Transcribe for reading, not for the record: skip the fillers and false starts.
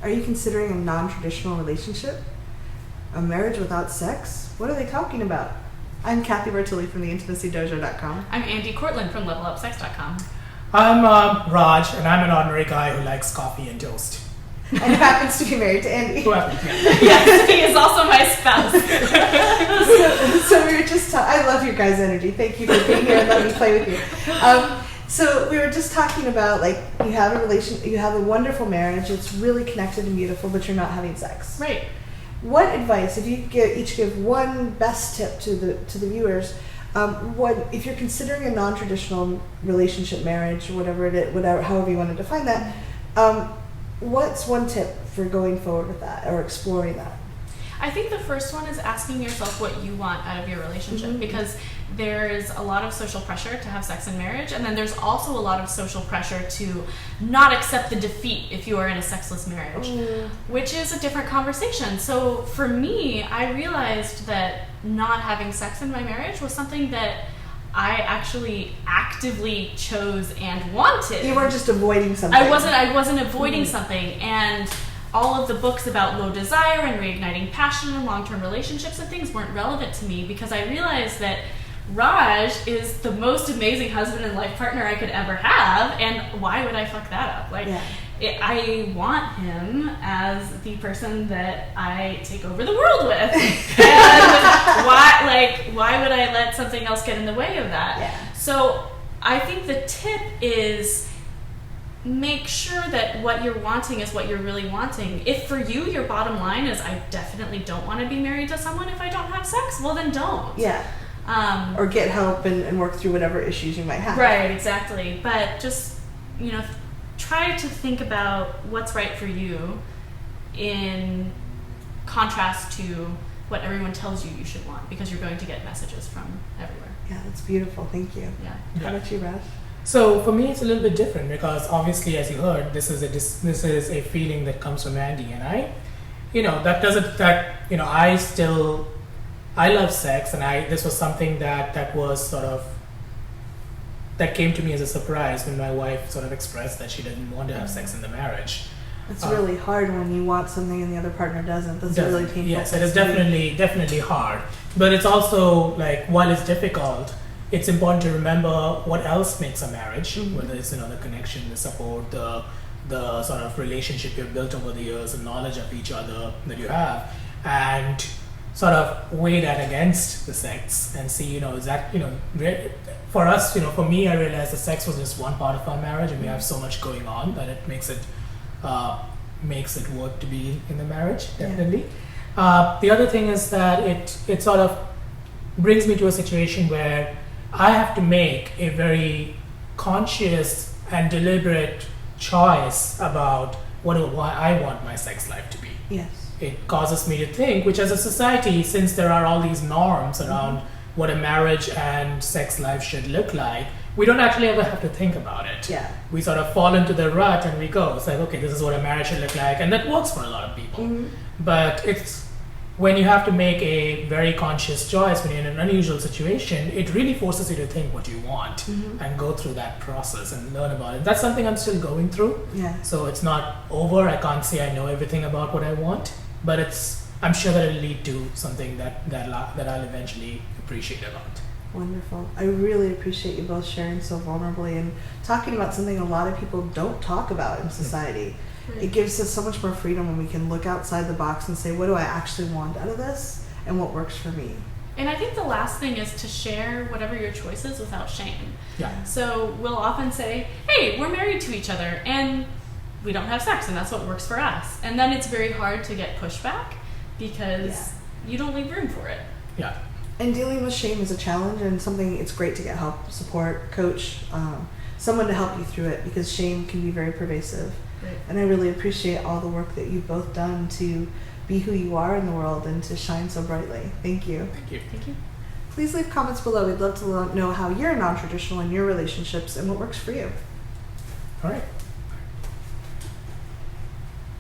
Are you considering a non-traditional relationship? A marriage without sex? What are they talking about? I'm Cathy Bartoli from theintimacydojo.com. I'm Andi Cortland from levelupsex.com. I'm Raj, and I'm an ordinary guy who likes coffee and toast. And happens to be married to Andi. Who happens, yeah. Yes, he is also my spouse. So we were just I love your guys' energy. Thank you for being here and letting me play with you. So we were just talking about, like, you have a wonderful marriage, it's really connected and beautiful, but you're not having sex. Right. What advice, if you each give one best tip to the viewers, if you're considering a non-traditional relationship, marriage, whatever it is, however you want to define that, what's one tip for going forward with that or exploring that? I think the first one is asking yourself what you want out of your relationship, because there's a lot of social pressure to have sex in marriage, and then there's also a lot of social pressure to not accept the defeat if you are in a sexless marriage, which is a different conversation. So for me, I realized that not having sex in my marriage was something that I actually actively chose and wanted. You weren't just avoiding something. I wasn't avoiding something, and all of the books about low desire and reigniting passion and long-term relationships and things weren't relevant to me, because I realized that Raj is the most amazing husband and life partner I could ever have, and why would I fuck that up? I want him as the person that I take over the world with. And why would I let something else get in the way of that? Yeah. So I think the tip is make sure that what you're wanting is what you're really wanting. If for you, your bottom line is, I definitely don't want to be married to someone if I don't have sex, well then don't. Yeah. Or get help and work through whatever issues you might have. Right, exactly. But just, try to think about what's right for you in contrast to what everyone tells you should want, because you're going to get messages from everywhere. Yeah, that's beautiful. Thank you. Yeah. How about you, Raj? So for me, it's a little bit different, because obviously, as you heard, this is a feeling that comes from Andi, and I love sex, and this was something that was sort of, that came to me as a surprise when my wife sort of expressed that she didn't want to have sex in the marriage. It's really hard when you want something and the other partner doesn't. That's really painful. Yes, it is definitely hard. But it's also, like, while it's difficult, it's important to remember what else makes a marriage, whether it's the connection, the support, the sort of relationship you've built over the years, the knowledge of each other that you have, and sort of weigh that against the sex and see, is that, for us, for me, I realized that sex was just one part of our marriage, and we have so much going on that it makes it work to be in the marriage, definitely. Yeah. The other thing is that it sort of brings me to a situation where I have to make a very conscious and deliberate choice about why I want my sex life to be. Yes. It causes me to think, which as a society, since there are all these norms around what a marriage and sex life should look like, we don't actually ever have to think about it. Yeah. We sort of fall into the rut and we go, it's like, okay, this is what a marriage should look like, and that works for a lot of people. But it's when you have to make a very conscious choice, when you're in an unusual situation, it really forces you to think what you want and go through that process and learn about it. That's something I'm still going through. Yeah. So it's not over. I can't say I know everything about what I want, but I'm sure that it'll lead to something that I'll eventually appreciate a lot. Wonderful. I really appreciate you both sharing so vulnerably and talking about something a lot of people don't talk about in society. It gives us so much more freedom when we can look outside the box and say, what do I actually want out of this and what works for me? And I think the last thing is to share whatever your choice is without shame. Yeah. So we'll often say, hey, we're married to each other and we don't have sex and that's what works for us. And then it's very hard to get pushback because you don't leave room for it. Yeah. And dealing with shame is a challenge, and something it's great to get help, support, coach, someone to help you through it, because shame can be very pervasive. Right. And I really appreciate all the work that you've both done to be who you are in the world and to shine so brightly. Thank you. Thank you. Thank you. Please leave comments below. We'd love to know how you're non-traditional in your relationships and what works for you. All right.